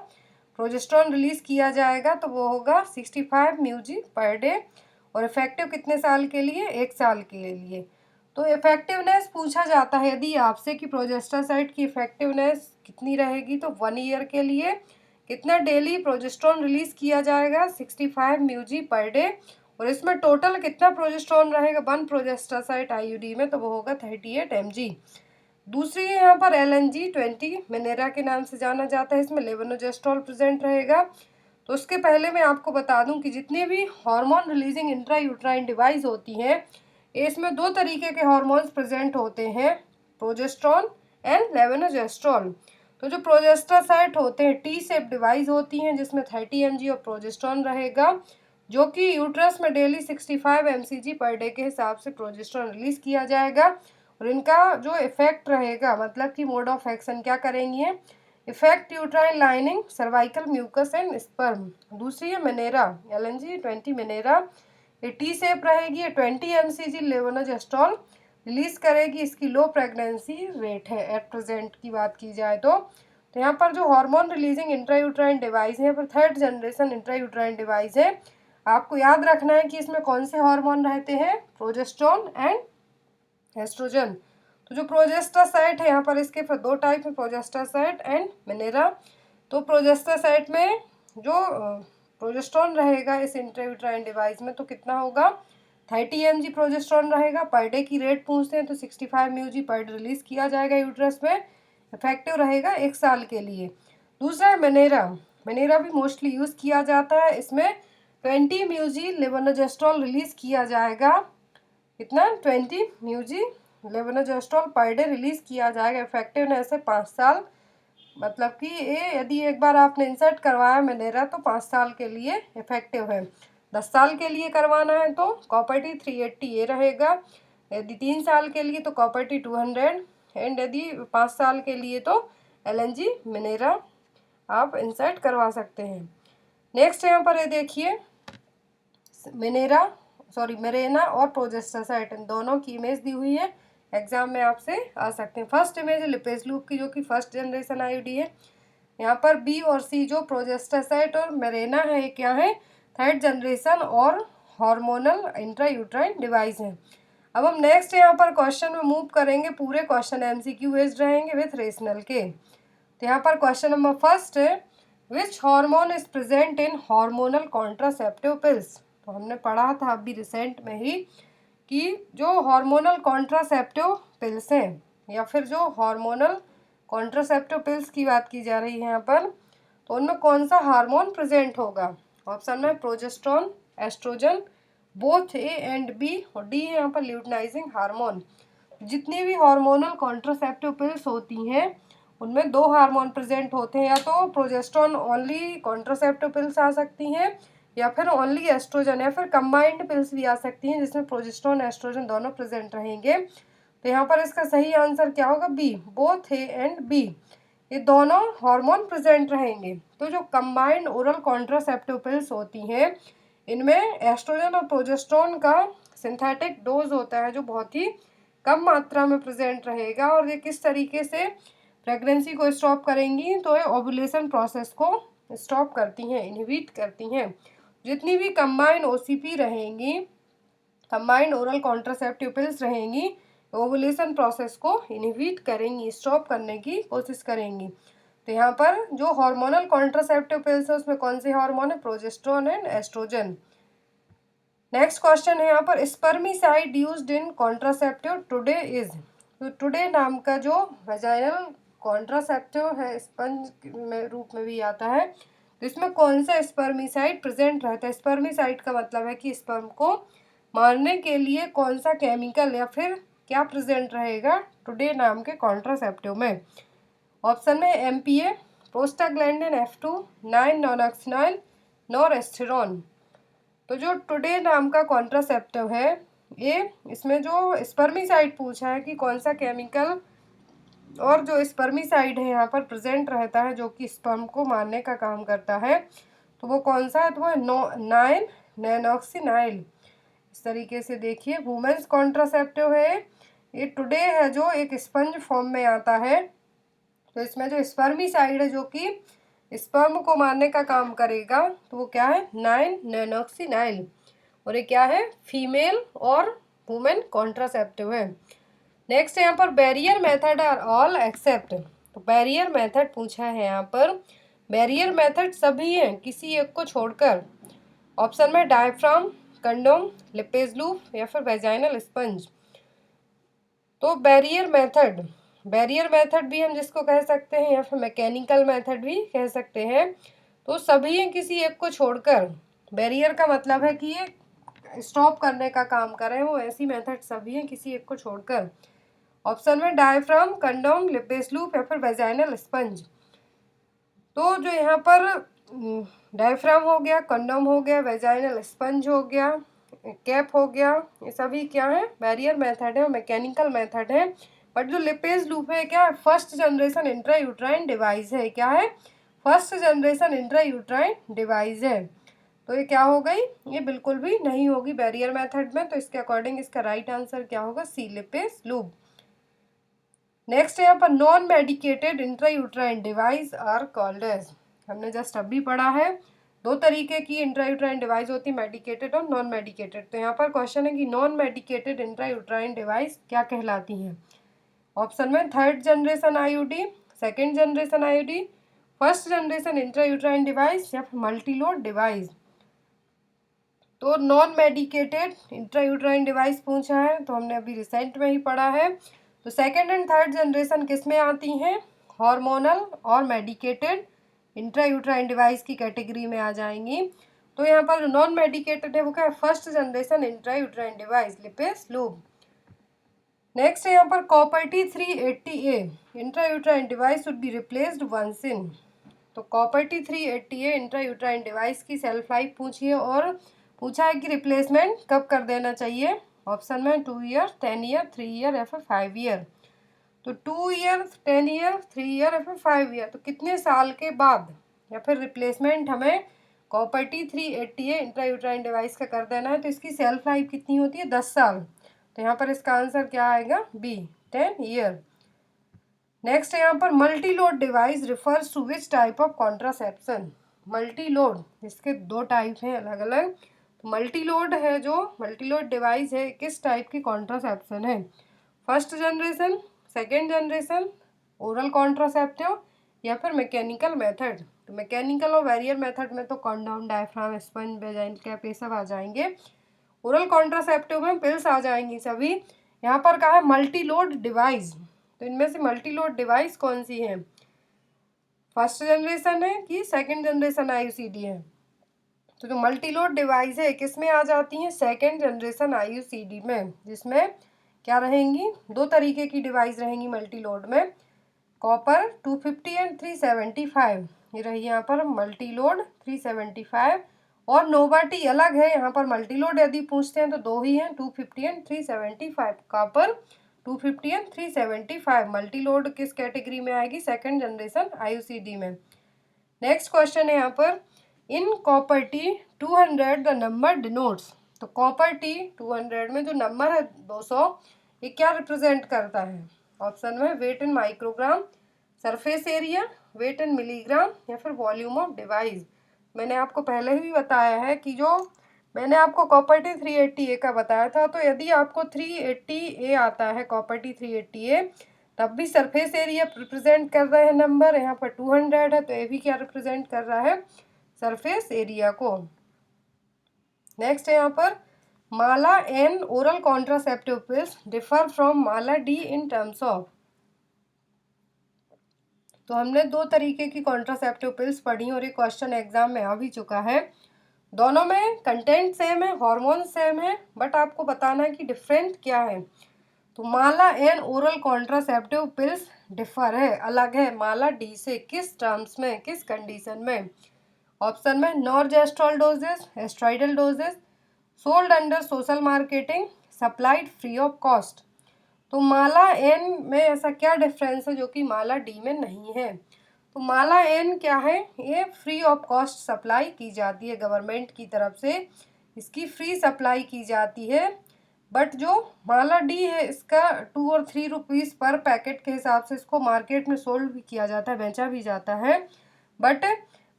प्रोजेस्ट्रॉन रिलीज किया जाएगा, तो वो होगा 65 mg पर डे। और इफेक्टिव कितने साल के लिए, 1 साल के लिए। तो इफेक्टिवनेस पूछा जाता है यदि आपसे कि प्रोजेस्टासाइड की इफेक्टिवनेस कितनी रहेगी, तो 1 ईयर के लिए कितना डेली प्रोजेस्ट्रॉन रिलीज किया जाएगा, 65 mg पर डे। और इसमें टोटल कितना प्रोजेस्ट्रॉन रहेगा 1 प्रोजेस्टासाइड IUD में, तो वो होगा 38 mg। दूसरी यहाँ पर LNG 20 मिनेरा के नाम से जाना जाता है, इसमें लेवोनोजेस्ट्रॉल प्रेजेंट रहेगा। तो उसके पहले मैं आपको बता दूं कि जितनी भी हार्मोन रिलीजिंग इंट्रायूट्राइन डिवाइस होती हैं इसमें 2 तरीके के हार्मोन्स प्रेजेंट होते हैं, प्रोजेस्ट्रॉन एंड लेवोनोजेस्ट्रॉल। तो जो प्रोजेस्टासाइट होते हैं टी शेप डिवाइस होती हैं जिसमें 30 mg ऑफ प्रोजेस्ट्रॉन रहेगा, जो कि यूट्रस में डेली 65 mcg पर डे के हिसाब से प्रोजेस्ट्रॉन रिलीज किया जाएगा। और इनका जो इफेक्ट रहेगा, मतलब कि मोड ऑफ एक्शन क्या करेंगी, effect uterine lining, cervical mucus and sperm. दूसरी है मिनेरा, LNG-20 मिनेरा, ये टी शेप रहेगी, ये 20 mcg लेवोनोजेस्ट्रॉल रिलीज करेगी। इसकी लो प्रेगनेंसी रेट है एट प्रेजेंट की बात की जाए तो यहाँ पर जो हार्मोन रिलीजिंग इंट्रायूट्राइन डिवाइस है, पर 3rd जनरेशन इंट्रायूट्राइन डिवाइस है। आपको याद रखना है कि इसमें कौन से हार्मोन रहते हैं, प्रोजेस्ट्रॉन एंड एस्ट्रोजन। तो जो प्रोजेस्टासाइट है यहाँ पर इसके फिर 2 टाइप है, प्रोजेस्टासाइट एंड मिनेरा। तो प्रोजेस्टासाइट में जो प्रोजेस्ट्रॉन रहेगा इस इंट्रायूट्राइन डिवाइस में तो कितना होगा, 30 mg प्रोजेस्ट्रॉन रहेगा। पर डे की रेट पूछते हैं तो 65 mg पर डे रिलीज किया जाएगा यूट्रस में, इफेक्टिव रहेगा 1 साल के लिए। दूसरा है मिनेरा, मिनेरा भी मोस्टली यूज़ किया जाता है। इसमें 20 mg लेवोनोजेस्ट्रॉल रिलीज किया जाएगा, कितना 20 mg levonorgestrel per day release किया जाएगा। इफेक्टिवनेस है 5 साल, मतलब कि ये यदि एक बार आपने इंसर्ट करवाया मिनेरा तो 5 साल के लिए इफेक्टिव है। 10 साल के लिए करवाना है तो कॉपर टी 380 ये रहेगा, यदि 3 साल के लिए तो कॉपर टी 200 एंड यदि 5 साल के लिए तो LNG मिनेरा आप इंसर्ट करवा सकते हैं। नेक्स्ट यहाँ पर ये देखिए मिरेना और प्रोजेस्टासाइट इन दोनों की इमेज दी हुई है, एग्जाम में आपसे आ सकते हैं। फर्स्ट इमेज है लिपेज लूप की, जो कि 1st जनरेशन आईयूडी है। यहाँ पर बी और सी जो प्रोजेस्टासाइट और मिरेना है, ये क्या है, 3rd जनरेशन और हार्मोनल इंट्रायूट्राइन डिवाइस है। अब हम नेक्स्ट यहाँ पर क्वेश्चन में मूव करेंगे, पूरे क्वेश्चन MCQ बेस्ड रहेंगे विथ रेशनल के। तो यहाँ पर क्वेश्चन नंबर 1 है, which hormone is present in hormonal contraceptive pills. तो हमने पढ़ा था अभी रिसेंट में ही कि जो हार्मोनल कॉन्ट्रासेप्टिव पिल्स हैं या फिर जो हार्मोनल कॉन्ट्रासेप्टिव पिल्स की बात की जा रही है यहाँ पर, तो उनमें कौन सा हार्मोन प्रेजेंट होगा। ऑप्शन में progesterone, oestrogen, both A and B, और D है यहाँ पर ल्यूटिनाइजिंग हार्मोन। जितनी भी हार्मोनल कॉन्ट्रासेप्टिव पिल्स होती हैं उनमें 2 हार्मोन प्रेजेंट होते हैं, या तो प्रोजेस्ट्रॉन ओनली कॉन्ट्रासेप्टिव पिल्स आ सकती हैं, या फिर ओनली एस्ट्रोजन, या फिर कंबाइंड पिल्स भी आ सकती हैं जिसमें प्रोजेस्ट्रॉन एस्ट्रोजन दोनों प्रेजेंट रहेंगे। तो यहाँ पर इसका सही आंसर क्या होगा, B, both A and B, ये दोनों हार्मोन प्रेजेंट रहेंगे। तो जो कंबाइंड ओरल कॉन्ट्रासेप्टिव पिल्स होती हैं इनमें एस्ट्रोजन और प्रोजेस्ट्रॉन का सिंथेटिक डोज होता है जो बहुत ही कम मात्रा में प्रेजेंट रहेगा, और ये किस तरीके से प्रेगनेंसी को स्टॉप करेंगी, तो ये ओव्यूलेशन प्रोसेस को स्टॉप करती हैं, इनहिबिट करती हैं। जितनी भी कंबाइंड OCP रहेंगी, कंबाइंड ओरल कॉन्ट्रासेप्टिव पिल्स रहेंगी, ओवुलेशन प्रोसेस को इनहिबिट करेंगी, स्टॉप करने की कोशिश करेंगी। तो यहाँ पर जो हार्मोनल कॉन्ट्रासेप्टिव पिल्स है उसमें कौन से हार्मोन है, progesterone and oestrogen. Next question है यहाँ पर, spermicide used in contraceptive today is. तो टुडे नाम का जो वेजाइनल कॉन्ट्रासेप्टिव है, स्पंज में रूप में भी आता है, तो इसमें कौन सा स्पर्मिसाइड प्रेजेंट रहता है। स्पर्मिसाइड का मतलब है कि स्पर्म को मारने के लिए कौन सा केमिकल या फिर क्या प्रेजेंट रहेगा टुडे नाम के कॉन्ट्रासेप्टिव में। ऑप्शन में MPA, प्रोस्टाग्लैंडिन F2, 9-नॉनऑक्सिनॉल, नॉरेस्टेरॉन। तो जो टुडे नाम का कॉन्ट्रासेप्टिव है ये, इसमें जो स्पर्मिसाइड पूछा है कि कौन सा केमिकल और जो स्पर्मिसाइड है यहाँ पर प्रेजेंट रहता है जो कि स्पर्म को मारने का काम करता है, तो वो कौन सा है, तो वो 9-नैनॉक्सिनाइल। इस तरीके से देखिए वुमेन्स कॉन्ट्रासेप्टिव है, ये टुडे है जो एक स्पंज फॉर्म में आता है। तो इसमें जो स्पर्मिसाइड है जो कि स्पर्म को मारने का काम करेगा, तो वो क्या है, 9-नैनॉक्सिनाइल, और ये क्या है, फीमेल और वुमेन कॉन्ट्रासेप्टिव है। नेक्स्ट यहाँ पर barrier method are all except. तो बैरियर मेथड पूछा है यहाँ पर, बैरियर मेथड सभी हैं किसी एक को छोड़कर। ऑप्शन में डायफ्राम, कंडोम, लिपेज लूप या फिर वेजाइनल स्पंज। तो बैरियर मेथड भी हम जिसको कह सकते हैं या फिर मैकेनिकल मेथड भी कह सकते हैं, तो सभी हैं किसी एक को छोड़कर। बैरियर का मतलब है कि ये स्टॉप करने का काम कर रहे हैं, वो ऐसी मेथड सभी हैं किसी एक को छोड़कर। ऑप्शन में डायफ्राम, कंडोम, लिपेस लूप या फिर वेजाइनल स्पंज। तो जो यहाँ पर डायफ्राम हो गया, कंडोम हो गया, वेजाइनल स्पंज हो गया, कैप हो गया, ये सभी क्या है, बैरियर मेथड है, मैकेनिकल मेथड है। बट जो लिपेज लूप है क्या है, first generation intra uterine device है। क्या है, first generation intra uterine device है। तो ये क्या हो गई, ये बिल्कुल भी नहीं होगी बैरियर मेथड में। तो इसके अकॉर्डिंग इसका राइट आंसर क्या होगा, सी, लिपेज लूप। नेक्स्ट यहाँ पर non medicated intra uterine device are called as. हमने जस्ट अभी पढ़ा है, दो तरीके की इंट्रा यूट्राइन डिवाइस होती है, मेडिकेटेड और नॉन मेडिकेटेड। तो यहाँ पर क्वेश्चन है कि non medicated intra uterine device क्या कहलाती हैं। ऑप्शन में third generation IUD, second generation IUD, first generation intra uterine device या फिर मल्टीलोड डिवाइस। तो non medicated intra uterine device पूछा है, तो हमने अभी रिसेंट में ही पढ़ा है। तो सेकेंड एंड थर्ड जनरेशन किस में आती हैं, हार्मोनल और मेडिकेटेड इंट्रा यूट्राइन डिवाइस की कैटेगरी में आ जाएंगी। तो यहाँ पर नॉन मेडिकेटेड है वो क्या है, first generation intra uterine device, Lippes loop. Next है यहाँ पर copper T 380A intra uterine device should be replaced once in. तो copper T 380A intra uterine device की सेल्फ लाइफ पूछी है और पूछा है कि रिप्लेसमेंट कब कर देना चाहिए। ऑप्शन में 2 ईयर, 10 ईयर, 3 ईयर या फिर 5 ईयर। तो 2 ईयर, 10 ईयर, 3 ईयर या फिर 5 ईयर, तो कितने साल के बाद या फिर रिप्लेसमेंट हमें कॉपर-T 380A इंट्रा यूट्राइन डिवाइस का कर देना है। तो इसकी सेल्फ लाइफ कितनी होती है, 10 साल। तो यहाँ पर इसका आंसर क्या आएगा, बी, 10 ईयर। नेक्स्ट है यहाँ पर multi load device refers to which type of contraception. Multi load, इसके दो टाइप हैं अलग अलग। मल्टी लोड है, जो मल्टी लोड डिवाइस है, किस टाइप की कॉन्ट्रासेप्शन है, first generation, second generation, oral contraceptive या फिर मैकेनिकल मेथड। तो मैकेनिकल और बैरियर मेथड में तो कंडोम, डायफ्राम, स्पंज, वेजाइन कैप ये सब आ जाएंगे। ओरल कॉन्ट्रासेप्टिव में पिल्स आ जाएंगी सभी। यहाँ पर कहा है मल्टी लोड डिवाइस, तो इनमें से मल्टी लोड डिवाइस कौन सी है, फर्स्ट जनरेशन है कि सेकेंड जनरेशन आईयूसीडी है। तो जो मल्टी लोड डिवाइस है किस में आ जाती हैं, सेकेंड जनरेशन आईयूसीडी में, जिसमें क्या रहेंगी, दो तरीके की डिवाइस रहेंगी मल्टी लोड में, कॉपर 250 एंड 375। ये रही यहाँ पर मल्टी लोड 375 और नोवाटी अलग है। यहाँ पर मल्टी लोड यदि पूछते हैं तो दो ही हैं, 250 and 375, copper 250 and 375। Multi load किस कैटेगरी में आएगी, सेकेंड जनरेशन आईयूसीडी में। नेक्स्ट क्वेश्चन है यहाँ पर इन कॉपर-T 200 द नंबर डिनोट्स। तो कॉपर-T 200 में जो नंबर है 200, ये क्या रिप्रेजेंट करता है। ऑप्शन में वेट इन माइक्रोग्राम, सरफेस एरिया, वेट इन मिलीग्राम या फिर वॉल्यूम ऑफ डिवाइस। मैंने आपको पहले ही बताया है कि जो मैंने आपको कॉपर-T 380A का बताया था, तो यदि आपको 380A आता है कॉपर-T 380A, तब भी सरफेस एरिया रिप्रेजेंट कर रहे हैं नंबर, यहाँ पर 200 है तो ये भी क्या रिप्रेजेंट कर रहा है, सरफेस एरिया को। नेक्स्ट है यहाँ पर Mala N oral contraceptive pills differ from Mala D in terms of. तो हमने दो तरीके की कॉन्ट्रासेप्टिव पिल्स पढ़ी और ये क्वेश्चन एग्जाम में आ भी चुका है। दोनों में कंटेंट सेम है, हार्मोन सेम है, बट आपको बताना है कि डिफरेंट क्या है। तो Mala N oral contraceptive pills differ है, अलग है माला डी से, किस टर्म्स में, किस कंडीशन में। ऑप्शन में norgestrel doses, estradiol doses, sold under social marketing, supplied free of cost. तो माला एन में ऐसा क्या डिफरेंस है जो कि माला डी में नहीं है। तो माला एन क्या है, ये फ्री ऑफ कॉस्ट सप्लाई की जाती है गवर्नमेंट की तरफ से, इसकी फ्री सप्लाई की जाती है। बट जो माला डी है इसका 2 और 3 रुपीज़ पर पैकेट के हिसाब से इसको मार्केट में सोल्ड भी किया जाता है, बेचा भी जाता है। बट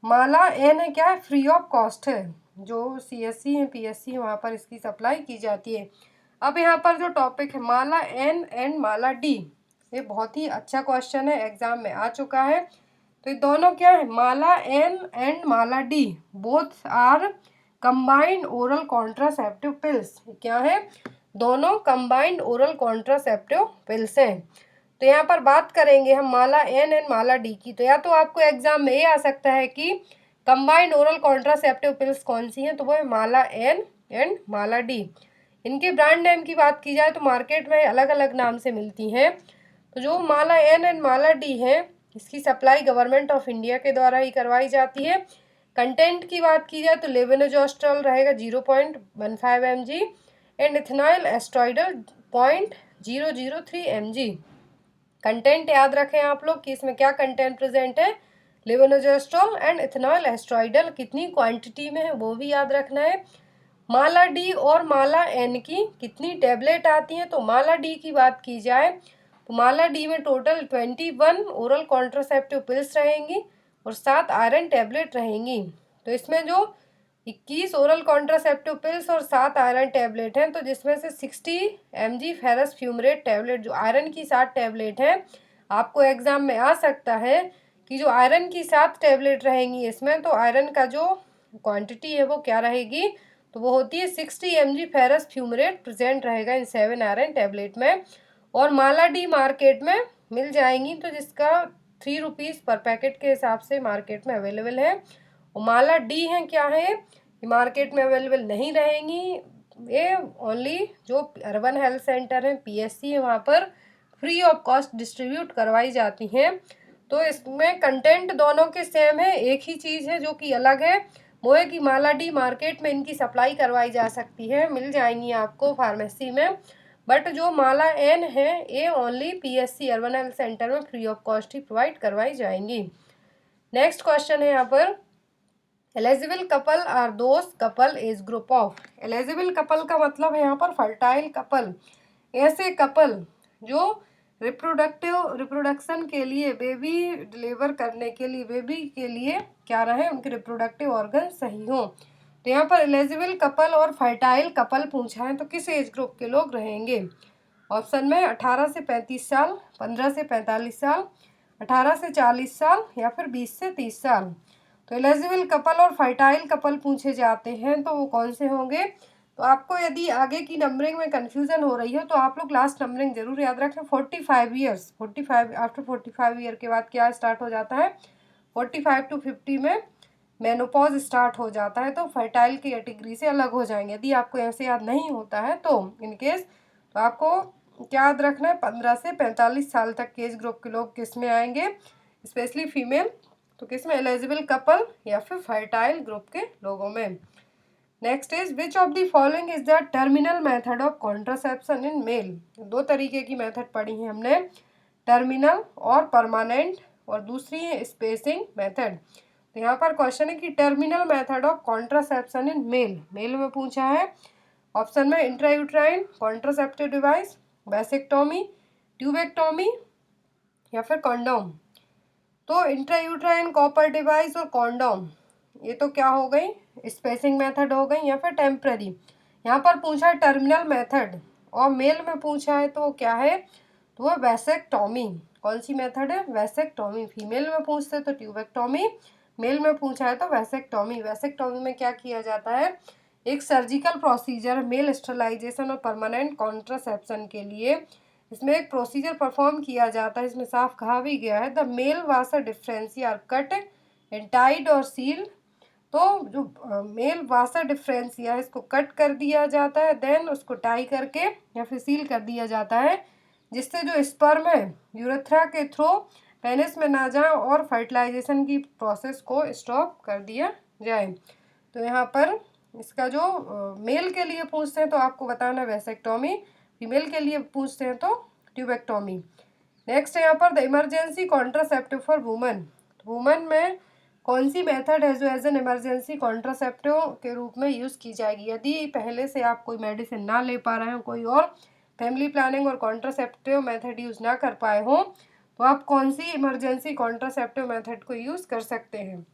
माला एन है क्या है, फ्री ऑफ कॉस्ट है, जो सीएससी है, पीएससी है, वहाँ पर इसकी सप्लाई की जाती है। अब यहाँ पर जो टॉपिक है Mala N and Mala D, ये बहुत ही अच्छा क्वेश्चन है, एग्जाम में आ चुका है। तो ये दोनों क्या है, Mala N and Mala D both are combined oral contraceptive pills. क्या है, दोनों कंबाइंड ओरल कॉन्ट्रासेप्टिव पिल्स हैं। तो यहाँ पर बात करेंगे हम माला एन एंड माला डी की, तो या तो आपको एग्जाम में ये आ सकता है कि कंबाइंड ओरल कॉन्ट्रासेप्टिव पिल्स कौन सी हैं, तो वो है Mala N and Mala D, इनके ब्रांड नेम की बात की जाए तो मार्केट में अलग अलग नाम से मिलती हैं। तो जो माला एन एंड माला डी है, इसकी सप्लाई गवर्नमेंट ऑफ इंडिया के द्वारा ही करवाई जाती है। कंटेंट की बात की जाए तो लेवोनोजोस्ट्रॉल रहेगा 0.15 mg and ethanol estradiol 0.003 mg। Content याद रखें आप लोग कि इसमें क्या कंटेंट प्रेजेंट है, लेवोनोजोस्ट्रॉल एंड इथेनॉल एस्ट्रॉइडल कितनी क्वांटिटी में है वो भी याद रखना है। माला डी और माला एन की कितनी टैबलेट आती हैं, तो माला डी की बात की जाए तो माला डी में टोटल 21 ओरल कॉन्ट्रासेप्टिव पिल्स रहेंगी और 7 आयरन टैबलेट रहेंगी। तो इसमें जो 21 ओरल कॉन्ट्रासेप्टिव पिल्स और 7 आयरन टैबलेट हैं, तो जिसमें से 60 mg फेरस फ्यूमरेट टैबलेट जो आयरन की 7 टैबलेट हैं, आपको एग्जाम में आ सकता है कि जो आयरन की 7 टैबलेट रहेंगी इसमें, तो आयरन का जो क्वांटिटी है वो क्या रहेगी, तो वो होती है 60 mg फेरस फ्यूमरेट प्रेजेंट रहेगा इन 7 आयरन टैबलेट में। और माला डी मार्केट में मिल जाएंगी, तो जिसका 3 रुपीज़ पर पैकेट के हिसाब से मार्केट में अवेलेबल है। और माला डी है क्या है, ये मार्केट में अवेलेबल नहीं रहेंगी, ये ओनली जो अर्बन हेल्थ सेंटर है पीएससी है वहाँ पर फ्री ऑफ कॉस्ट डिस्ट्रीब्यूट करवाई जाती हैं। तो इसमें कंटेंट दोनों के सेम है, एक ही चीज़ है जो कि अलग है, वो है कि माला डी मार्केट में इनकी सप्लाई करवाई जा सकती है, मिल जाएंगी आपको फार्मेसी में। बट जो माला एन है ये only PSC urban health centre में फ्री ऑफ कॉस्ट ही प्रोवाइड करवाई जाएंगी। नेक्स्ट क्वेश्चन है यहाँ पर, eligible couple are those couple age group of. Eligible couple का मतलब है यहाँ पर फर्टाइल कपल, ऐसे कपल जो रिप्रोडक्शन के लिए, बेबी डिलीवर करने के लिए, बेबी के लिए क्या रहे, उनके रिप्रोडक्टिव ऑर्गन सही हो। तो यहाँ पर एलिजिबल कपल और फर्टाइल कपल पूछा है तो किस एज ग्रुप के लोग रहेंगे। ऑप्शन में 18 से 35 साल, 15 से 45 साल, 18 से 40 साल या फिर 20 से 30 साल। तो एलिजिबल कपल और फर्टाइल कपल पूछे जाते हैं तो वो कौन से होंगे। तो आपको यदि आगे की नंबरिंग में कन्फ्यूज़न हो रही हो तो आप लोग लास्ट नंबरिंग जरूर याद रखें, 45 ईयर्स, 45 आफ्टर 45 ईयर के बाद क्या स्टार्ट हो जाता है, 45 टू 50 में मेनोपॉज स्टार्ट हो जाता है, तो फर्टाइल की कैटेगरी से अलग हो जाएंगे। यदि आपको ऐसे याद नहीं होता है तो इनकेस तो आपको क्या याद रखना है, 15 से 45 साल तक के एज ग्रुप के लोग किस में आएंगे, स्पेशली फीमेल, तो किस में, एलिजिबल कपल या फिर फर्टाइल ग्रुप के लोगों में। Next is which of the following is the terminal method of contraception in male. दो तरीके की मेथड पढ़ी है हमने, टर्मिनल और परमानेंट, और दूसरी है स्पेसिंग मेथड। तो यहाँ पर क्वेश्चन है कि terminal method of contraception in male, male में पूछा है। ऑप्शन में intrauterine contraceptive device, vasectomy, tubectomy या फिर कॉन्डोम। तो इंट्रायूट्राइन कॉपर डिवाइस और कॉन्डोम ये तो क्या हो गई, स्पेसिंग मेथड हो गई या फिर टेम्पररी। यहाँ पर पूछा है टर्मिनल मेथड और मेल में पूछा है तो क्या है, तो वह वैसेक्टोमी। कौन सी मेथड है, वैसेक्टोमी। फीमेल में पूछते तो ट्यूबेक्टोमी, मेल में पूछा है तो वैसेक्टोमी। वैसेक्टोमी में क्या किया जाता है, एक सर्जिकल प्रोसीजर मेल स्टरलाइजेशन और परमानेंट कॉन्ट्रासेप्शन के लिए इसमें एक प्रोसीजर परफॉर्म किया जाता है। इसमें साफ कहा भी गया है the male vasa deferentia are cut and tied और सील। तो जो मेल वासर डिफरेंसिया है इसको कट कर दिया जाता है, देन उसको टाई करके या फिर सील कर दिया जाता है, जिससे जो स्पर्म है यूरेथ्रा के थ्रू पेनिस में ना जाए और फर्टिलाइजेशन की प्रोसेस को स्टॉप कर दिया जाए। तो यहाँ पर इसका जो मेल के लिए पूछते हैं तो आपको बताना वैसेक्टोमी, फीमेल के लिए पूछते हैं तो ट्यूबेक्टोमी। नेक्स्ट है यहाँ पर the emergency contraceptive for women. Women में कौन सी मेथड है जो एज एन इमरजेंसी कॉन्ट्रासेप्टिव के रूप में यूज़ की जाएगी। यदि पहले से आप कोई मेडिसिन ना ले पा रहे हो, कोई और फैमिली प्लानिंग और कॉन्ट्रासेप्टिव मेथड यूज़ ना कर पाए हो, तो आप कौन सी इमरजेंसी कॉन्ट्रासेप्टिव मेथड को यूज़ कर सकते हैं।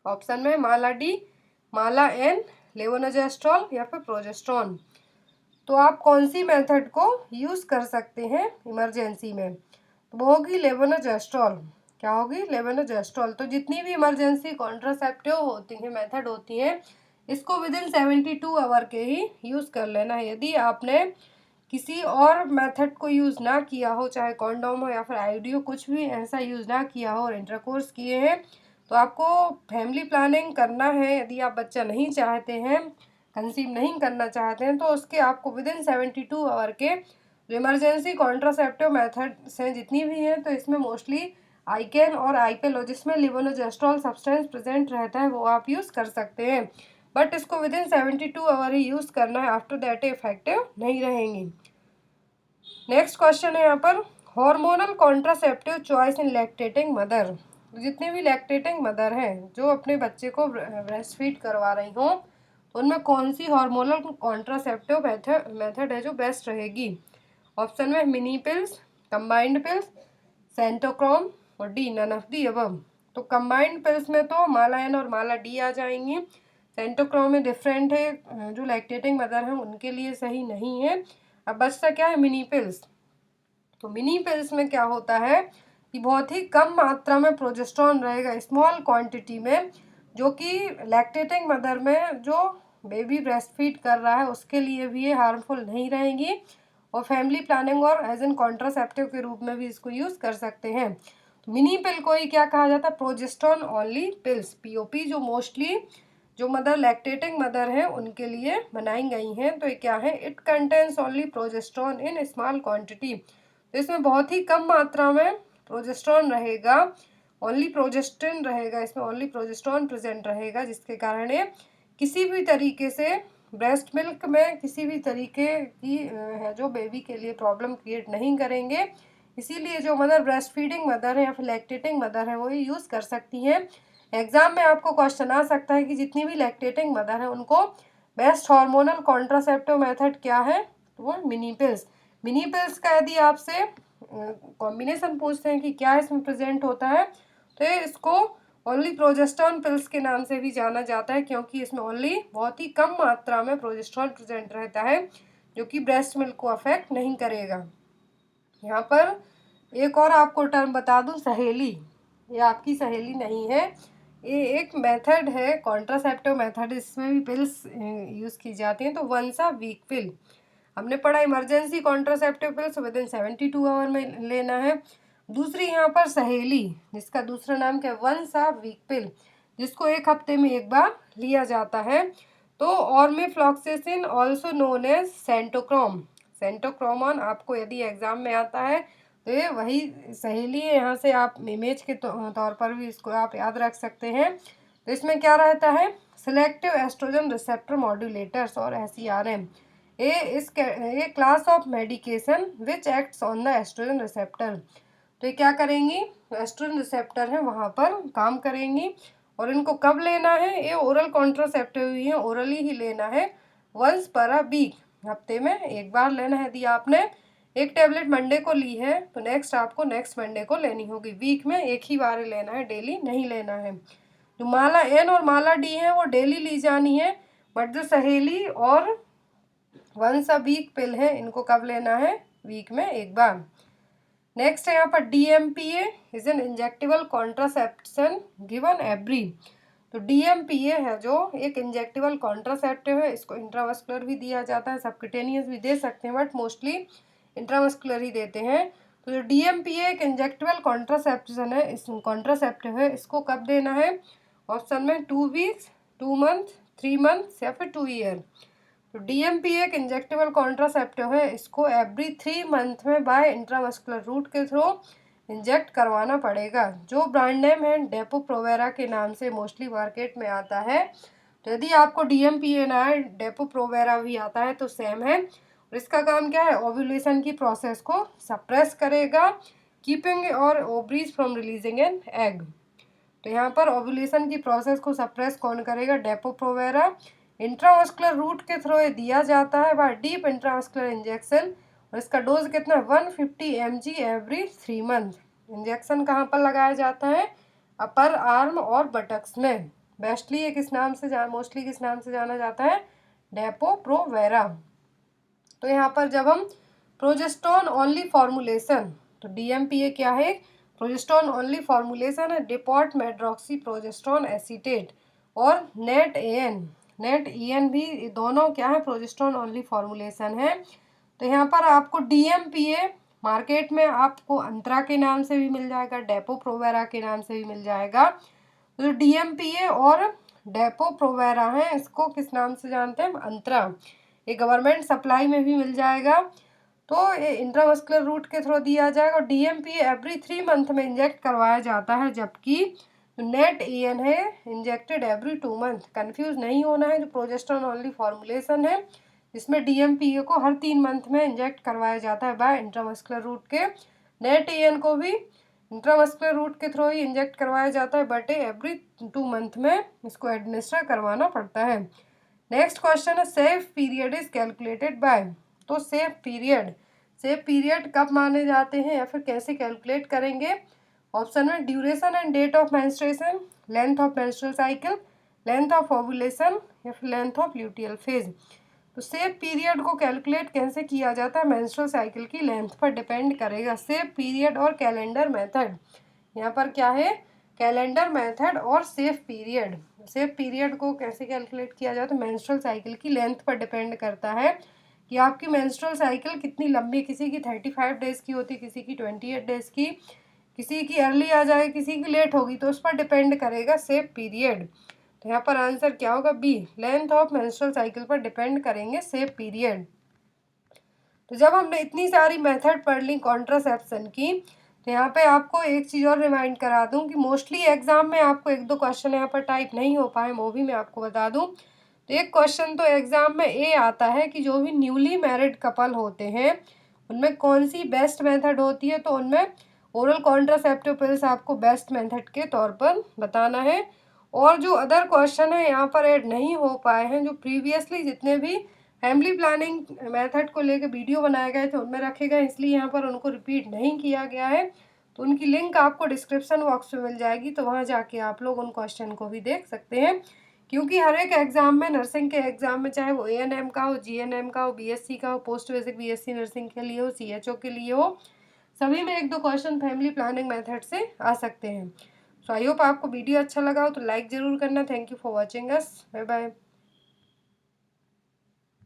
ऑप्शन में माला डी, माला एन, लेवोनोजेस्ट्रॉल या फिर प्रोजेस्ट्रॉन। तो आप कौन सी मेथड को यूज़ कर सकते हैं इमरजेंसी में, तो वो होगी लेवोनोजेस्ट्रॉल। क्या होगी, लेवोनोजेस्ट्रॉल। तो जितनी भी इमरजेंसी कॉन्ट्रासेप्टिव होती हैं, मेथड होती हैं, इसको विदिन 72 आवर के ही यूज़ कर लेना है। यदि आपने किसी और मेथड को यूज़ ना किया हो, चाहे कॉन्डोम हो या फिर आईडी हो, कुछ भी ऐसा यूज़ ना किया हो और इंटरकोर्स किए हैं, तो आपको फैमिली प्लानिंग करना है। यदि आप बच्चा नहीं चाहते हैं, कंसीव नहीं करना चाहते हैं तो उसके आपको विदिन 72 आवर के जो इमरजेंसी कॉन्ट्रासेप्टिव मेथड्स हैं जितनी भी हैं, तो इसमें मोस्टली आइकेन और आईपेलो जिसमें लिवोनोजेस्ट्रॉल सब्सटेंस प्रेजेंट रहता है वो आप यूज़ कर सकते हैं, बट इसको विदिन 72 आवर ही यूज़ करना है, आफ्टर दैट इफेक्टिव नहीं रहेंगी। नेक्स्ट क्वेश्चन है यहाँ पर, hormonal contraceptive choice in lactating mother. जितने भी लैक्टेटिंग मदर हैं जो अपने बच्चे को ब्रेस्ट फीड करवा रही हों, तो उनमें कौन सी हार्मोनल कॉन्ट्रासेप्टिव मेथड है जो बेस्ट रहेगी। ऑप्शन में mini pills, combined pills, centchroman और D none of the above. तो कंबाइंड पिल्स में तो माला एन और माला डी आ जाएंगी। सेंटोक्रोम में डिफरेंट है, जो लैक्टेटिंग मदर हैं उनके लिए सही नहीं है। अब बचता क्या है, मिनी पिल्स। तो मिनी पिल्स में क्या होता है कि बहुत ही कम मात्रा में प्रोजेस्टेरॉन रहेगा, स्मॉल क्वांटिटी में, जो कि लैक्टेटिंग मदर में जो बेबी ब्रेस्ट फीड कर रहा है उसके लिए भी ये हार्मफुल नहीं रहेंगी, और फैमिली प्लानिंग और एज एन कॉन्ट्रासेप्टिव के रूप में भी इसको यूज़ कर सकते हैं। तो मिनी पिल को ही क्या कहा जाता है, प्रोजेस्टेरॉन ओनली पिल्स, पीओपी, जो मोस्टली जो मदर लैक्टेटिंग मदर हैं उनके लिए बनाई गई हैं। तो ये क्या है, it contains only progesterone in small quantity. तो इसमें बहुत ही कम मात्रा में प्रोजेस्टेरॉन रहेगा, ओनली प्रोजेस्टेरॉन रहेगा, इसमें ओनली प्रोजेस्टेरॉन प्रेजेंट रहेगा, जिसके कारण ये किसी भी तरीके से ब्रेस्ट मिल्क में किसी भी तरीके की है जो बेबी के लिए प्रॉब्लम क्रिएट नहीं करेंगे। इसीलिए जो मदर ब्रेस्ट फीडिंग मदर है या फिर लैक्टेटिंग मदर है वो ही यूज़ कर सकती हैं। एग्जाम में आपको क्वेश्चन आ सकता है कि जितनी भी लैक्टेटिंग मदर है उनको बेस्ट हार्मोनल कॉन्ट्रासेप्टिव मेथड क्या है, तो वो मिनी पिल्स। मिनी पिल्स का यदि आपसे कॉम्बिनेशन पूछते हैं कि क्या इसमें प्रेजेंट होता है, तो इसको ओनली प्रोजेस्टेरॉन पिल्स के नाम से भी जाना जाता है, क्योंकि इसमें ओनली बहुत ही कम मात्रा में प्रोजेस्टेरॉन प्रेजेंट रहता है जो कि ब्रेस्ट मिल्क को अफेक्ट नहीं करेगा। यहाँ पर एक और आपको टर्म बता दूं, सहेली। ये आपकी सहेली नहीं है, ये एक मेथड है कॉन्ट्रासेप्टिव मेथड, इसमें भी पिल्स यूज़ की जाती हैं। तो वंसा वीक पिल हमने पढ़ा, emergency contraceptive pills within 72 hour में लेना है। दूसरी यहाँ पर सहेली, जिसका दूसरा नाम क्या है, वंसा वीक पिल, जिसको एक हफ्ते में एक बार लिया जाता है। तो ऑर्मिफ्लॉक्सेसिन ऑल्सो नोन एज सेंटोक्रोम, सेंटोक्रोमॉन आपको यदि एग्जाम में आता है तो ये वही सहेली है, यहाँ से आप इमेज के तौर पर भी इसको आप याद रख सकते हैं। तो इसमें क्या रहता है, सिलेक्टिव एस्ट्रोजन रिसेप्टर मॉड्यूलेटर्स और SERM, a class of medication which acts on the oestrogen receptor. तो ये क्या करेंगी, एस्ट्रोजन रिसेप्टर है वहाँ पर काम करेंगी, और इनको कब लेना है, ये ओरल कॉन्ट्रासेप्टिव ही है, ओरली ही लेना है, वंस पर अ वीक, हफ्ते में एक बार लेना है। यदि आपने एक टैबलेट मंडे को ली है तो नेक्स्ट आपको नेक्स्ट मंडे को लेनी होगी, वीक में एक ही बार लेना है, डेली नहीं लेना है। जो माला एन और माला डी है वो डेली ली जानी है, बट जो सहेली और वंस अ वीक पिल है इनको कब लेना है, वीक में एक बार। नेक्स्ट है यहाँ पर DMPA is an injectable contraception given every. तो DMPA है जो एक इंजेक्टेबल कॉन्ट्रासेप्टिव है, इसको इंट्रामस्कुलर भी दिया जाता है, सबक्यूटेनियस भी दे सकते हैं, बट मोस्टली इंट्रामस्कुलर ही देते हैं। तो जो DMPA एक इंजेक्टेबल कॉन्ट्रासेप्शन है, इस कॉन्ट्रासेप्टिव है, इसको कब देना है, ऑप्शन में 2 वीक्स, 2 मंथ, 3 मंथ या फिर 2 ईयर। तो DMPA एक इंजेक्टेबल कॉन्ट्रासेप्टिव है, इसको एवरी 3 मंथ में बाय इंट्रामस्कुलर रूट के थ्रू इंजेक्ट करवाना पड़ेगा, जो ब्रांड नेम है डेपो प्रोवेरा के नाम से मोस्टली मार्केट में आता है। तो यदि आपको DMPA ना है, डेपो प्रोवेरा भी आता है तो सेम है, और इसका काम क्या है, ओव्यूलेशन की प्रोसेस को सप्रेस करेगा, कीपिंग और ovaries from releasing an egg. तो यहाँ पर ओव्यूलेशन की प्रोसेस को सप्रेस कौन करेगा, डेपो प्रोवेरा। इंट्रामस्कुलर रूट के थ्रू ये दिया जाता है बाय डीप इंट्रामस्कुलर इंजेक्शन, और इसका डोज कितना है, 150 mg एवरी 3 मंथ। इंजेक्शन कहाँ पर लगाया जाता है, अपर आर्म और बटक्स में। बेस्टली ये किस नाम से मोस्टली किस नाम से जाना जाता है, डेपो प्रोवेरा। तो यहाँ पर जब हम प्रोजेस्टेरॉन ओनली फॉर्मुलेशन, तो DMPA क्या है, प्रोजेस्टेरॉन ओनली फॉर्मुलेशन है, डिपॉट मेड्रॉक्सी प्रोजेस्टेरॉन एसीटेट, और नेट EN भी दोनों क्या है, प्रोजेस्टेरॉन ओनली फॉर्मुलेशन है। तो यहाँ पर आपको DMPA मार्केट में आपको अंतरा के नाम से भी मिल जाएगा, डेपो प्रोवेरा के नाम से भी मिल जाएगा। तो DMPA और डेपो प्रोवेरा है, इसको किस नाम से जानते हैं हम, अंतरा। ये गवर्नमेंट सप्लाई में भी मिल जाएगा, तो ये इंट्रामस्कुलर रूट के थ्रू दिया जाएगा। और डीएमपी एवरी 3 मंथ में इंजेक्ट करवाया जाता है, जबकि नेट एन है इंजेक्टेड एवरी 2 मंथ। कंफ्यूज नहीं होना है, जो प्रोजेस्टेरोन ओनली फॉर्मुलेशन है इसमें डीएमपीए को हर 3 मंथ में इंजेक्ट करवाया जाता है बाय इंट्रामस्कुलर रूट के। नेट एन को भी इंट्रामस्कुलर रूट के थ्रू ही इंजेक्ट करवाया जाता है, बट एवरी 2 मंथ में इसको एडमिनिस्टर करवाना पड़ता है। नेक्स्ट क्वेश्चन है safe period is calculated by. तो सेफ पीरियड कब माने जाते हैं या फिर कैसे कैलकुलेट करेंगे। ऑप्शन में duration and date of menstruation, length of menstrual cycle, length of ovulation या फिर लेंथ ऑफ ल्यूटियल फेज। तो सेफ पीरियड को कैलकुलेट कैसे किया जाता है, मेंस्ट्रुअल साइकिल की लेंथ पर डिपेंड करेगा। सेफ पीरियड और कैलेंडर मेथड, यहाँ पर क्या है, कैलेंडर मेथड और सेफ पीरियड। सेफ पीरियड को कैसे कैलकुलेट किया जाता है, मेंस्ट्रुअल साइकिल की लेंथ पर डिपेंड करता है कि आपकी मेंस्ट्रुअल साइकिल कितनी लंबी, किसी की 35 डेज की होती, किसी की 28 डेज की, किसी की अर्ली आ जाए, किसी की लेट होगी, तो उस पर डिपेंड करेगा सेफ पीरियड। तो यहाँ पर आंसर क्या होगा, B, length of menstrual cycle पर डिपेंड करेंगे सेफ पीरियड। तो जब हमने इतनी सारी मेथड पढ़ ली कॉन्ट्रासेप्शन की, तो यहाँ पे आपको एक चीज़ और रिमाइंड करा दूँ कि मोस्टली एग्जाम में आपको 1-2 क्वेश्चन यहाँ पर टाइप नहीं हो पाए, वो भी मैं आपको बता दूँ। तो एक क्वेश्चन तो एग्जाम में ये आता है कि जो भी न्यूली मैरिड कपल होते हैं उनमें कौन सी बेस्ट मेथड होती है, तो उनमें ओरल कॉन्ट्रासेप्टिव पिल्स आपको बेस्ट मेथड के तौर पर बताना है। और जो अदर क्वेश्चन है यहाँ पर ऐड नहीं हो पाए हैं, जो प्रीवियसली जितने भी फैमिली प्लानिंग मेथड को लेकर वीडियो बनाए गए थे उनमें रखे गए, इसलिए यहाँ पर उनको रिपीट नहीं किया गया है। तो उनकी लिंक आपको डिस्क्रिप्शन बॉक्स में मिल जाएगी, तो वहाँ जाके आप लोग उन क्वेश्चन को भी देख सकते हैं। क्योंकि हर एक एग्जाम में, नर्सिंग के एग्जाम में, चाहे वो एएनएम का हो, जीएनएम का हो, बीएससी का हो, पोस्ट बेसिक बीएससी नर्सिंग के लिए हो, सीएचओ के लिए हो, सभी में 1-2 क्वेश्चन फैमिली प्लानिंग मेथड से आ सकते हैं। सो आई होप आपको वीडियो अच्छा लगा हो तो लाइक ज़रूर करना। Thank you for watching us, bye bye.